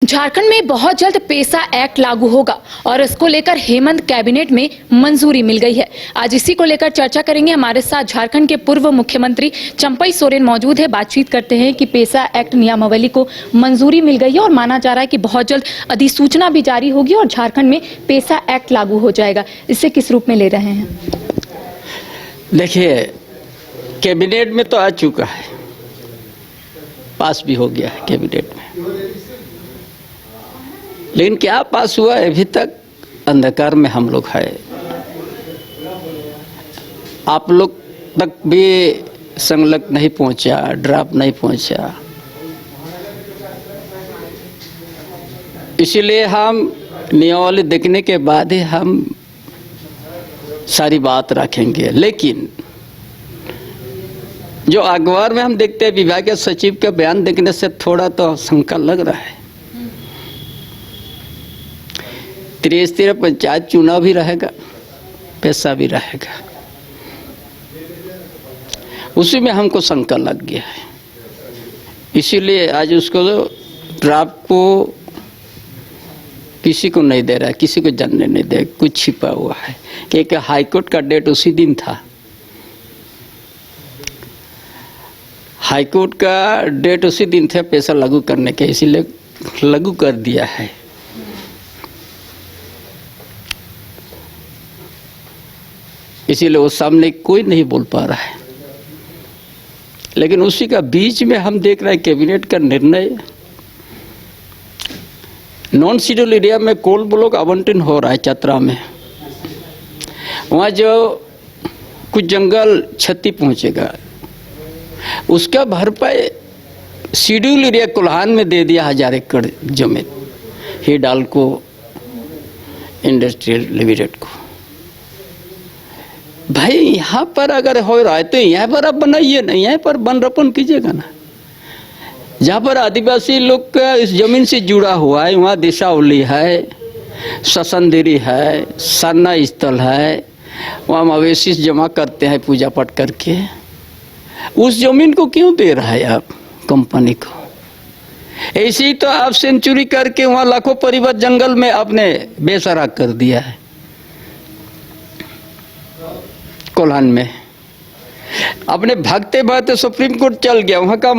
झारखंड में बहुत जल्द पेसा एक्ट लागू होगा और इसको लेकर हेमंत कैबिनेट में मंजूरी मिल गई है। आज इसी को लेकर चर्चा करेंगे। हमारे साथ झारखंड के पूर्व मुख्यमंत्री चंपई सोरेन मौजूद है। बातचीत करते हैं कि पेसा एक्ट नियमावली को मंजूरी मिल गई है और माना जा रहा है कि बहुत जल्द अधिसूचना भी जारी होगी और झारखंड में पेसा एक्ट लागू हो जाएगा। इसे किस रूप में ले रहे हैं? देखिए, कैबिनेट में तो आ चुका है, पास भी हो गया है कैबिनेट में, लेकिन क्या पास हुआ है अभी तक अंधकार में हम लोग है। आप लोग तक भी संलग्न नहीं पहुंचा, ड्राफ्ट नहीं पहुंचा, इसीलिए हम नियमावली देखने के बाद ही हम सारी बात रखेंगे। लेकिन जो अखबार में हम देखते हैं विभागीय सचिव का बयान देखने से थोड़ा तो शंका लग रहा है। 33 पंचायत चुनाव भी रहेगा, पैसा भी रहेगा, उसी में हमको शंका लग गया है। इसीलिए आज उसको ड्राफ्ट को किसी को नहीं दे रहा है, किसी को जानने नहीं दे, कुछ छिपा हुआ है। क्योंकि हाईकोर्ट का डेट उसी दिन था, हाईकोर्ट का डेट उसी दिन था पैसा लागू करने के, इसीलिए लागू कर दिया है। इसीलिए वो सामने कोई नहीं बोल पा रहा है। लेकिन उसी का बीच में हम देख रहे हैं कैबिनेट का निर्णय, नॉन शेड्यूल एरिया में कोल ब्लॉक आवंटन हो रहा है चतरा में। वहाँ जो कुछ जंगल क्षति पहुँचेगा उसका भरपाई शेड्यूल एरिया कोल्हान में दे दिया 1000 एकड़ जमीन हिडाल्को इंडस्ट्रियल लिमिटेड को। भाई यहाँ पर अगर हो रहा है तो यहाँ पर आप बनाइए ना, यहाँ पर वन रोपण कीजिएगा ना। जहाँ पर आदिवासी लोग का इस जमीन से जुड़ा हुआ है, वहाँ दिशावली है, ससंदेरी है, सरना स्थल है, वहाँ मवेशी जमा करते हैं पूजा पाठ करके। उस जमीन को क्यों दे रहा है आप कंपनी को? ऐसे ही तो आप सेंचुरी करके वहाँ लाखों परिवार जंगल में आपने बेसहारा कर दिया है कोल्हान में। अपने भागते भागते सुप्रीम कोर्ट चल गया, वहाँ का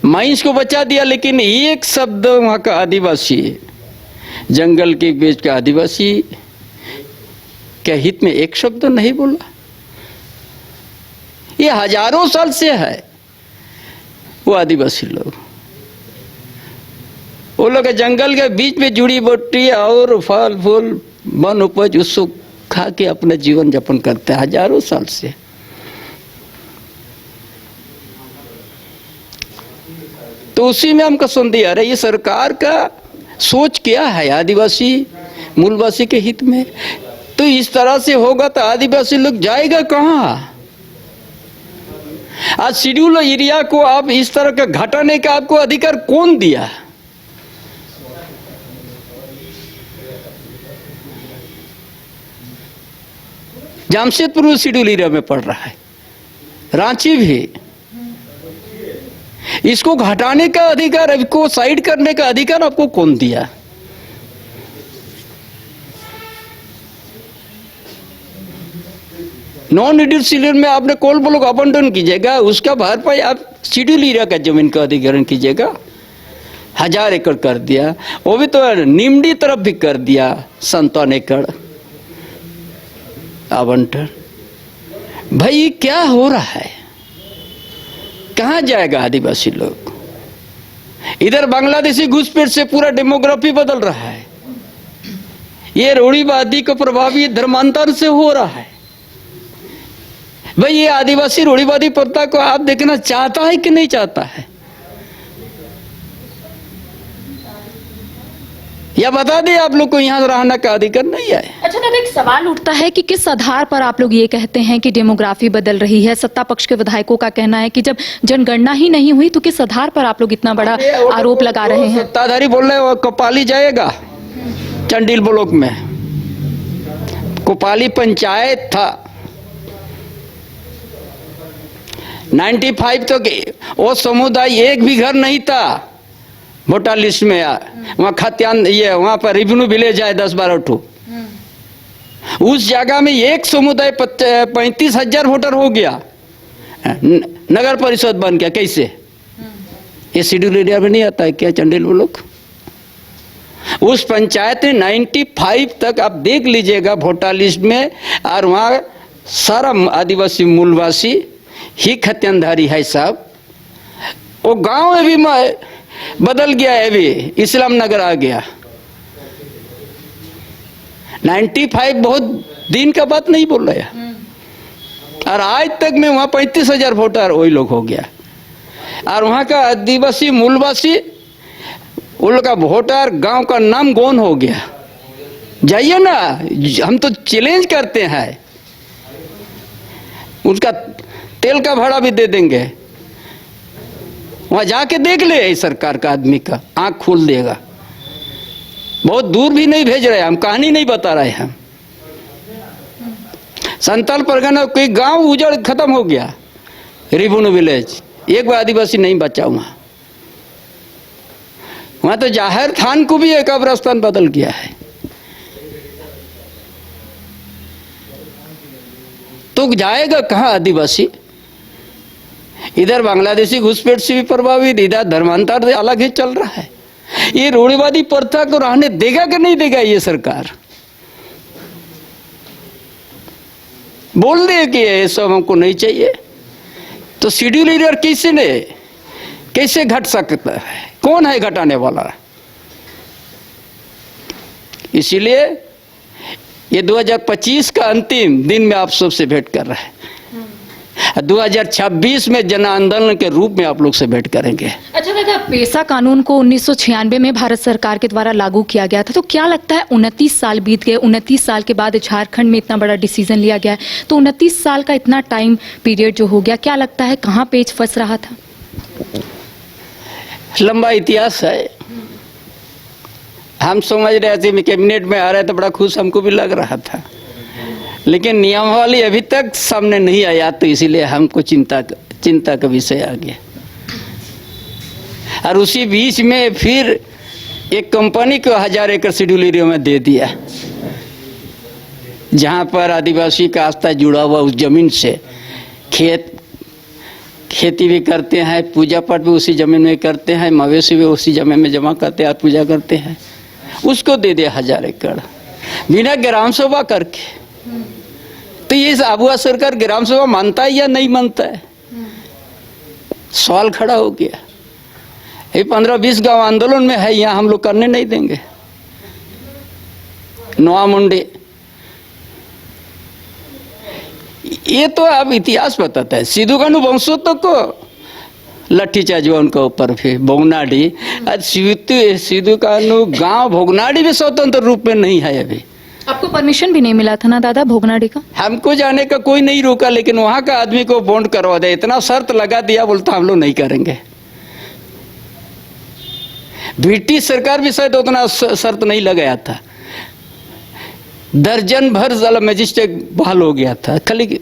माइंस को बचा दिया, लेकिन एक शब्द वहाँ का आदिवासी, जंगल के बीच का आदिवासी के हित में एक शब्द नहीं बोला। ये हजारों साल से है वो आदिवासी लोग, वो लोग जंगल के बीच में जुड़ी बूटी और फल फूल वन उपज उसको खा के अपना जीवन यापन करते हैं हजारों साल से। तो उसी में हमको संदेह आ रहा है ये सरकार का सोच क्या है आदिवासी मूलवासी के हित में। तो इस तरह से होगा तो आदिवासी लोग जाएगा कहाँ? आज शेड्यूल एरिया को आप इस तरह का घटाने का आपको अधिकार कौन दिया? जमशेदपुर शेड्यूल एरिया में पड़ रहा है, रांची भी। इसको घटाने का अधिकार, इसको साइड करने का अधिकार आपको कौन दिया? नॉन शेड्यूल शेड्यूल में आपने कोल ब्लॉक आवंटन कीजिएगा, उसका भरपाई आप शेड्यूल एरिया का जमीन का अधिग्रहण कीजिएगा। 1000 एकड़ कर दिया, वो भी तो निम्डी तरफ भी कर दिया 57 एकड़ आवंटन। भाई ये क्या हो रहा है? कहाँ जाएगा आदिवासी लोग? इधर बांग्लादेशी घुसपैठ से पूरा डेमोग्राफी बदल रहा है। ये रूढ़िवादी को प्रभावी धर्मांतर से हो रहा है। भाई ये आदिवासी रूढ़िवादी प्रथा को आप देखना चाहता है कि नहीं चाहता है? या बता दें आप लोग को यहाँ रहने का अधिकार नहीं है। अच्छा दादा, एक सवाल उठता है कि किस आधार पर आप लोग ये कहते हैं कि डेमोग्राफी बदल रही है? सत्ता पक्ष के विधायकों का कहना है कि जब जनगणना ही नहीं हुई तो किस आधार पर आप लोग इतना बड़ा आरोप लगा रहे हैं? सत्ताधारी बोल रहे हैं कोपाली जाएगा, चंडील ब्लॉक में कोपाली पंचायत था 95 तो वो समुदाय एक भी घर नहीं था, वोटर लिस्ट में वहाँ खतियान ये वहाँ पर रेवेन्यू विलेज है 10-12 ठो। उस जगह में एक समुदाय 35,000 वोटर हो गया, नगर परिषद बन गया। कैसे? ये शेड्यूल एरिया में नहीं आता है क्या चंडेल वो लोग? उस पंचायत में 95 तक आप देख लीजिएगा वोटर लिस्ट में, और वहाँ सारा आदिवासी मूलवासी ही खतियानधारी है साहब। वो गांव में भी बदल गया है, अभी इस्लाम नगर आ गया। 95 बहुत दिन का बात नहीं बोल रहा है, और आज तक में वहाँ 35,000 वोटर वही लोग हो गया। और वहाँ का आदिवासी मूलवासी उन लोग का वोटर गांव का नाम गौन हो गया। जाइए ना, हम तो चैलेंज करते हैं, उसका तेल का भाड़ा भी दे देंगे। वहाँ जाके देख ले, सरकार का आदमी का आंख खोल देगा। बहुत दूर भी नहीं भेज रहे, हम कहानी नहीं बता रहे हैं। संताल परगना कोई गांव उजड़ खत्म हो गया, रेवेन्यू विलेज, एक बार आदिवासी नहीं बचा वहां तो जाहिर थान को भी एक कब्रस्तान बदल गया है। तो जाएगा कहाँ आदिवासी? इधर बांग्लादेशी घुसपैठ से भी प्रभावित, इधर धर्मांतर अलग ही चल रहा है। ये रूढ़िवादी प्रथा को रहने देगा कि नहीं देगा ये सरकार? बोल दे कि ये सब हमको नहीं चाहिए, तो शेड्यूल एरिया कैसे घट सकता है? कौन है घटाने वाला? इसीलिए ये 2025 का अंतिम दिन में आप सबसे भेंट कर रहे हैं। 2026 में जन आंदोलन के रूप में आप लोग से भेंट करेंगे। अच्छा दादा, पेसा कानून को 1996 में भारत सरकार के द्वारा लागू किया गया था, तो क्या लगता है 29 साल बीत गए, 29 साल के बाद झारखंड में इतना बड़ा डिसीजन लिया गया है, तो 29 साल का इतना टाइम पीरियड जो हो गया, क्या लगता है कहाँ पेच फंस रहा था? लंबा इतिहास है। हम समझ रहे थे कैबिनेट में आ रहे तो बड़ा खुश हमको भी लग रहा था, लेकिन नियमावली अभी तक सामने नहीं आया, तो इसीलिए हमको चिंता का विषय आ गया। और उसी बीच में फिर एक कंपनी को 1000 एकड़ शेड्यूल एरिया में दे दिया, जहां पर आदिवासी का आस्था जुड़ा हुआ उस जमीन से खेती भी करते हैं, पूजा पाठ भी उसी जमीन में करते हैं, मवेशी भी उसी जमीन में जमा करते हैं, पूजा करते हैं। उसको दे दिया 1000 एकड़ बिना ग्राम सभा करके। तो ये आबुआ सरकार ग्राम सभा मानता है या नहीं मानता है? सवाल खड़ा हो गया। ये 15-20 गांव आंदोलन में है, यहाँ हम लोग करने नहीं देंगे। नोआ मुंडे, ये तो अब इतिहास बताता है। सिद्धू कानू वंशों तक को लाठीचार्ज हुआ उनके ऊपर, फिर भोगनाडी। आज सिद्धू कानू गांव भोगनाडी भी स्वतंत्र रूप में नहीं है अभी। आपको परमिशन भी नहीं मिला था ना दादा भोगनाडी का? हमको जाने का कोई नहीं रोका, लेकिन वहां का आदमी को बॉन्ड करवा दे, इतना शर्त लगा दिया, बोलता हम लोग नहीं करेंगे। ब्रिटिश सरकार भी शायद उतना शर्त नहीं लगाया था। दर्जन भर जिला मजिस्ट्रेट बहाल हो गया था। खाली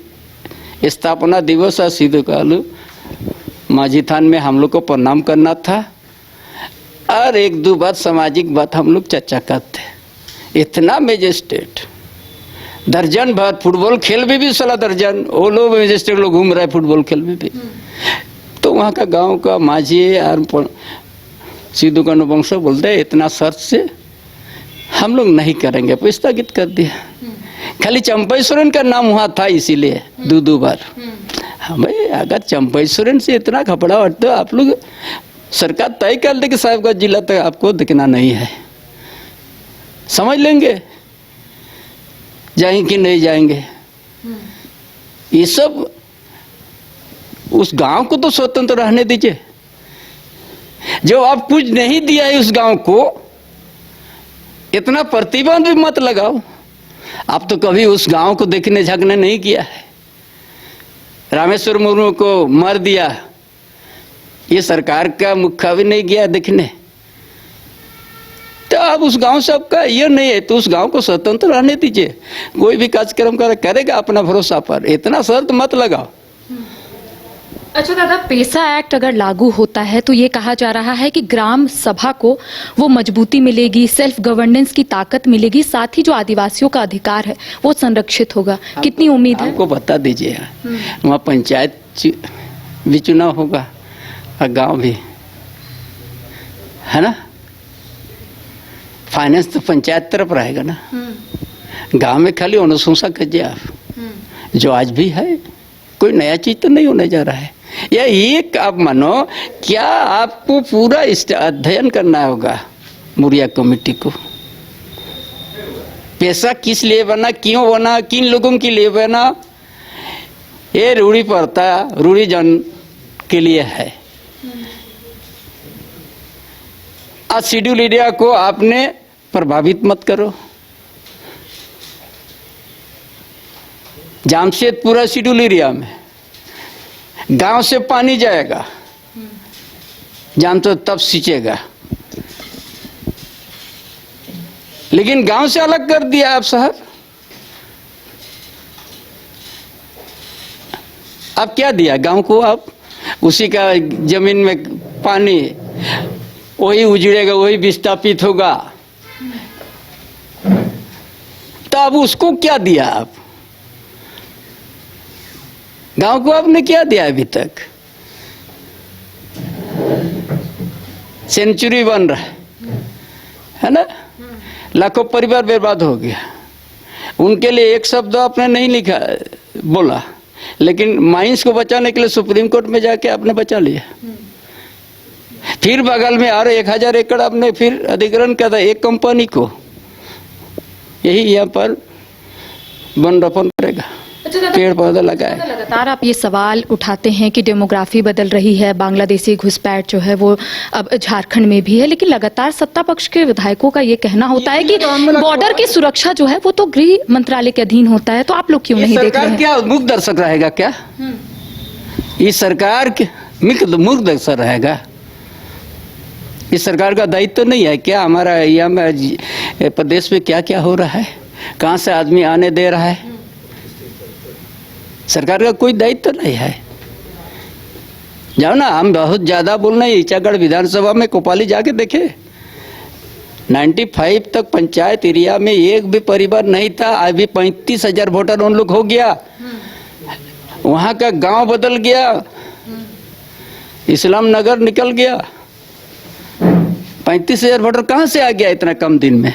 स्थापना दिवस और सिद्धू कानू माझी थान में हम लोग को प्रणाम करना था, और 1-2 बात सामाजिक बात हम लोग चर्चा करते। इतना मजिस्ट्रेट दर्जन भर, फुटबॉल खेल में भी साला दर्जन वो लोग मजिस्ट्रेट लोग घूम रहे फुटबॉल खेल में भी। तो वहाँ का गांव का माझी और सिद्धू कानू वंश बोलते हैं इतना शर्त से हम लोग नहीं करेंगे, तो स्थगित कर दिया। खाली चंपई सोरेन का नाम वहाँ था, इसीलिए 2 बार। हमें अगर चंपई सोरेन से इतना खपड़ा हो तो आप लोग सरकार तय कर दे कि साहिबगंज जिला तक आपको दिखना नहीं है, समझ लेंगे जाएंगे कि नहीं जाएंगे। ये सब उस गांव को तो स्वतंत्र रहने दीजिए। जो आप कुछ नहीं दिया है उस गांव को, इतना प्रतिबंध भी मत लगाओ। आप तो कभी उस गांव को देखने झांकने नहीं किया है। रामेश्वर मुर्मू को मार दिया, ये सरकार का मुखा भी नहीं गया देखने। तो अब उस गांव से आपका ये नहीं है, तो उस गांव को स्वतंत्र रहने दीजिए। कोई भी कार्यक्रम करेगा अपना भरोसा पर, इतना शर्त मत लगाओ। अच्छा दादा, पेसा एक्ट अगर लागू होता है तो ये कहा जा रहा है कि ग्राम सभा को वो मजबूती मिलेगी, सेल्फ गवर्नेंस की ताकत मिलेगी, साथ ही जो आदिवासियों का अधिकार है वो संरक्षित होगा। कितनी उम्मीद है? हमको बता दीजिए, वहाँ पंचायत भी चुनाव होगा और गांव भी, है ना। फाइनेंस तो पंचायत तरफ रहेगा ना, गांव में खाली अनुशंसा कीजिए आप, जो आज भी है। कोई नया चीज तो नहीं होने जा रहा है। या एक आप मानो, क्या आपको पूरा अध्ययन करना होगा मुरिया कमेटी को, पैसा किस लिए बना, क्यों बना, किन लोगों के लिए बना। ये रूढ़ी पड़ता रूढ़ी जन के लिए है। आज शेड्यूल एरिया को आपने प्रभावित मत करो। जामशेदपुरा शेड्यूल एरिया में गांव से पानी जाएगा, जाम तो तब सींचेगा, लेकिन गांव से अलग कर दिया आप साहब। अब क्या दिया गांव को? आप उसी का जमीन में पानी, वही उजड़ेगा, वही विस्थापित होगा। तो अब उसको क्या दिया आप? गांव को आपने क्या दिया अभी तक? सेंचुरी बन रहा है ना, लाखों परिवार बर्बाद हो गया। उनके लिए एक शब्द आपने नहीं लिखा, बोला, लेकिन माइंस को बचाने के लिए सुप्रीम कोर्ट में जाके आपने बचा लिया। फिर बगल में आ रहे 1000 एकड़ आपने फिर अधिग्रहण किया था एक कंपनी को। यही यहाँ पर वन रोपण करेगा, पेड़ पौधा लगाए। लगातार आप ये सवाल उठाते हैं कि डेमोग्राफी बदल रही है, बांग्लादेशी घुसपैठ जो है वो अब झारखंड में भी है, लेकिन लगातार सत्ता पक्ष के विधायकों का ये कहना होता है कि बॉर्डर की सुरक्षा जो है वो तो गृह मंत्रालय के अधीन होता है, तो आप लोग क्यों नहीं देख रहे हैं? क्या मूक दर्शक रहेगा क्या? इस सरकार मूक दर्शक रहेगा? इस सरकार का दायित्व तो नहीं है क्या हमारा यहाँ में प्रदेश में क्या क्या हो रहा है, कहाँ से आदमी आने दे रहा है? सरकार का कोई दायित्व तो नहीं है। जाओ ना, हम बहुत ज्यादा बोल रहे हैं। ईचागढ़ विधानसभा में कोपाली जाके देखे, 95 तक पंचायत एरिया में एक भी परिवार नहीं था। अभी 35,000 वोटर उन लोग हो गया। वहां का गांव बदल गया, इस्लाम नगर निकल गया। 35,000 वोटर कहाँ से आ गया इतना कम दिन में?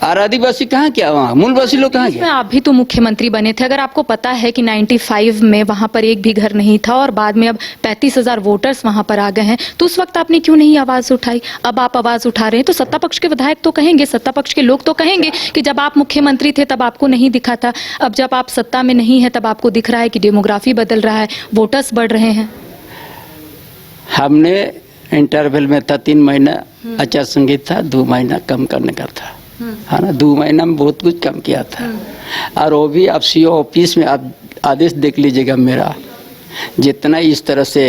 और आदिवासी कहाँ क्या, वहाँ मूलवासी लोग कहाँ गए? आप भी तो मुख्यमंत्री बने थे, अगर आपको पता है कि 95 में वहां पर एक भी घर नहीं था और बाद में अब 35,000 वोटर्स वहां पर आ गए हैं, तो उस वक्त आपने क्यों नहीं आवाज उठाई? अब आप आवाज उठा रहे हैं तो सत्ता पक्ष के विधायक तो कहेंगे, सत्ता पक्ष के लोग तो कहेंगे कि जब आप मुख्यमंत्री थे तब आपको नहीं दिखा था, अब जब आप सत्ता में नहीं है तब आपको दिख रहा है कि डेमोग्राफी बदल रहा है, वोटर्स बढ़ रहे हैं। हमने इंटरवल में था 3 महीना आचार संहिता, 2 महीना कम करने का था, है ना। 2 महीना में बहुत कुछ कम किया था। और वो भी आप सीओ ऑफिस में आप आदेश देख लीजिएगा मेरा, जितना इस तरह से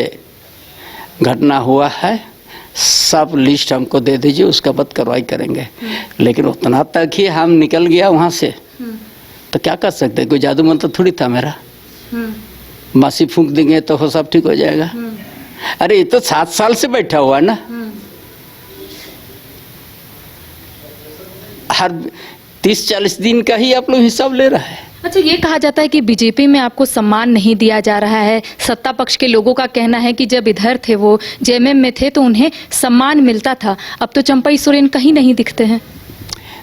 घटना हुआ है सब लिस्ट हमको दे दीजिए, उसका बाद कार्रवाई करेंगे। लेकिन उतना तक ही हम निकल गया वहाँ से, तो क्या कर सकते? कोई जादू मंत्र थोड़ी था मेरा, मासी फूंक देंगे तो वो सब ठीक हो जाएगा। अरे ये तो 7 साल से बैठा हुआ है ना, हर 30-40 दिन का ही आप लोग हिसाब ले रहा है। अच्छा, ये कहा जाता है कि बीजेपी में आपको सम्मान नहीं दिया जा रहा है। सत्ता पक्ष के लोगों का कहना है कि जब इधर थे, वो जेएमएम में थे, तो उन्हें सम्मान मिलता था, अब तो चंपई सोरेन कहीं नहीं दिखते हैं।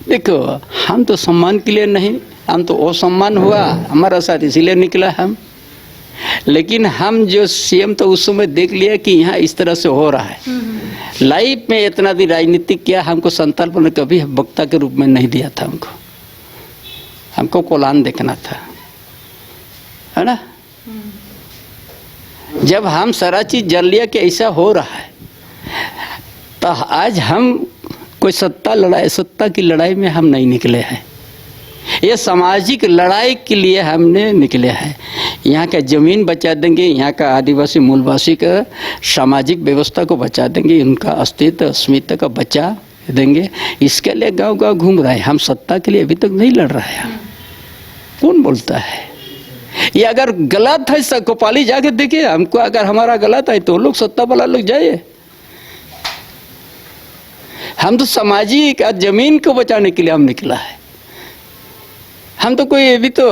देखो, हम तो सम्मान के लिए नहीं, हम तो असम्मान हुआ हमारा साथ, इसीलिए निकला हम। लेकिन हम जो सीएम तो उस समय देख लिया कि यहाँ इस तरह से हो रहा है। लाइफ में इतना दिन राजनीतिक किया, हमको संकल्प ने कभी वक्ता के रूप में नहीं दिया था। हमको कोलान देखना था, है ना। जब हम सारा चीज जान लिया कि ऐसा हो रहा है, तो आज हम कोई सत्ता की लड़ाई में हम नहीं निकले हैं। ये सामाजिक लड़ाई के लिए हमने निकले हैं। यहाँ का ज़मीन बचा देंगे, यहाँ का आदिवासी मूलवासी का सामाजिक व्यवस्था को बचा देंगे, उनका अस्तित्व अस्मिता का बचा देंगे। इसके लिए गांव-गांव घूम रहे हैं। हम सत्ता के लिए अभी तक नहीं लड़ रहे हैं। कौन बोलता है? ये अगर गलत है कोपाली जाके देखिए, हमको अगर हमारा गलत है तो लोग सत्ता वाला लोग जाइए। हम तो सामाजिक जमीन को बचाने के लिए हम निकला है। हम तो कोई अभी तो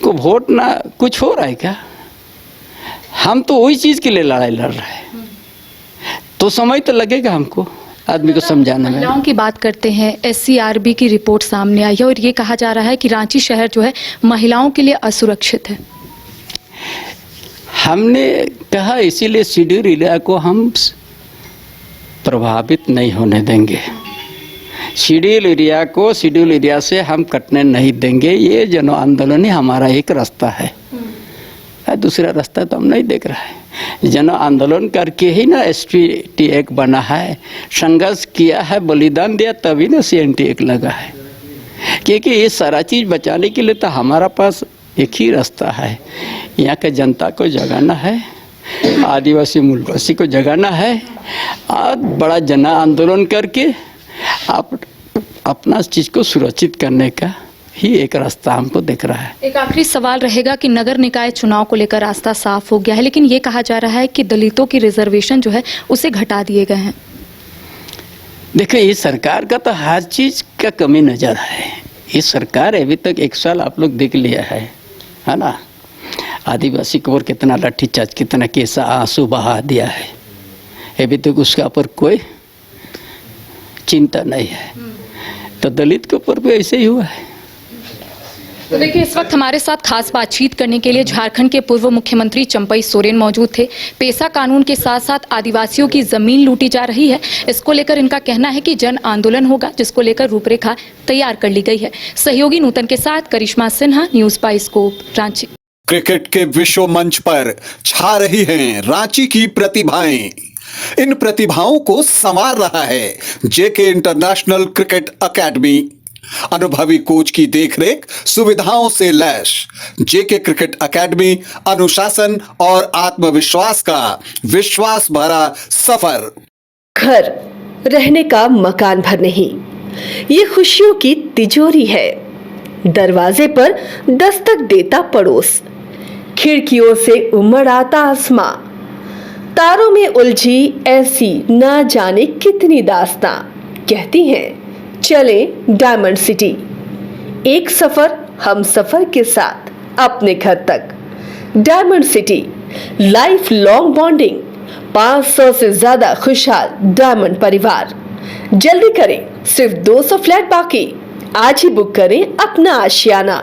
को वोट ना कुछ हो रहा है क्या? हम तो वही चीज के लिए लड़ाई लड़ रहे हैं। तो समय तो लगेगा हमको आदमी को समझाने में। महिलाओं की बात करते हैं, SCRB की रिपोर्ट सामने आई है और ये कहा जा रहा है कि रांची शहर जो है महिलाओं के लिए असुरक्षित है। हमने कहा इसीलिए शेड्यूल एरिया को हम प्रभावित नहीं होने देंगे। शेड्यूल एरिया से हम कटने नहीं देंगे। ये जन आंदोलन ही हमारा एक रास्ता है, दूसरा रास्ता तो हम नहीं देख रहा है। जन आंदोलन करके ही ना ST एक्ट बना है, संघर्ष किया है, बलिदान दिया, तभी ना CNT एक्ट लगा है। क्योंकि ये सारा चीज़ बचाने के लिए तो हमारा पास एक ही रास्ता है, यहाँ के जनता को जगाना है, आदिवासी मूलवासी को जगाना है और बड़ा जन आंदोलन करके आप अपना चीज़ को सुरक्षित करने का ही एक रास्ता हमको दिख रहा है। एक आखिरी सवाल रहेगा कि नगर निकाय चुनाव को लेकर रास्ता साफ हो गया है, लेकिन ये कहा जा रहा है कि दलितों की रिजर्वेशन जो है उसे घटा दिए गए हैं। देखिए, ये सरकार का तो हर चीज़ का कमी नज़र है। ये सरकार अभी तक 1 साल आप लोग देख लिया है ना? आदिवासी को और कितना लाठीचार्ज, कितना कैसा आंसू बहा दिया है। अभी तक उसका ऊपर कोई चिंता नहीं है। तो दलित के ऊपर भी ऐसे ही हुआ है। तो देखिए, इस वक्त हमारे साथ खास बातचीत करने के लिए झारखंड के पूर्व मुख्यमंत्री चंपई सोरेन मौजूद थे। पेसा कानून के साथ साथ आदिवासियों की जमीन लूटी जा रही है, इसको लेकर इनका कहना है कि जन आंदोलन होगा, जिसको लेकर रूपरेखा तैयार कर ली गई है। सहयोगी नूतन के साथ Karishma Sinha, news bioscope, Ranchi. Cricket के विश्व मंच पर छा रही हैं रांची की प्रतिभाएं। इन प्रतिभाओं को संवार रहा है JK इंटरनेशनल क्रिकेट एकेडमी। अनुभवी कोच की देखरेख, सुविधाओं से लैस JK क्रिकेट एकेडमी अनुशासन और आत्मविश्वास का विश्वास भरा सफर। घर रहने का मकान भर नहीं, ये खुशियों की तिजोरी है। दरवाजे पर दस्तक देता पड़ोस, खिड़कियों से उमड़ आता आसमां, तारों में उलझी ऐसी ना जाने कितनी दास्तां। कहती हैं चले डायमंड सिटी, एक सफर हम सफर के साथ अपने घर तक। Diamond city, life long bonding, 500 से ज्यादा खुशहाल डायमंड परिवार। जल्दी करें, सिर्फ 200 फ्लैट बाकी। आज ही बुक करें अपना आशियाना।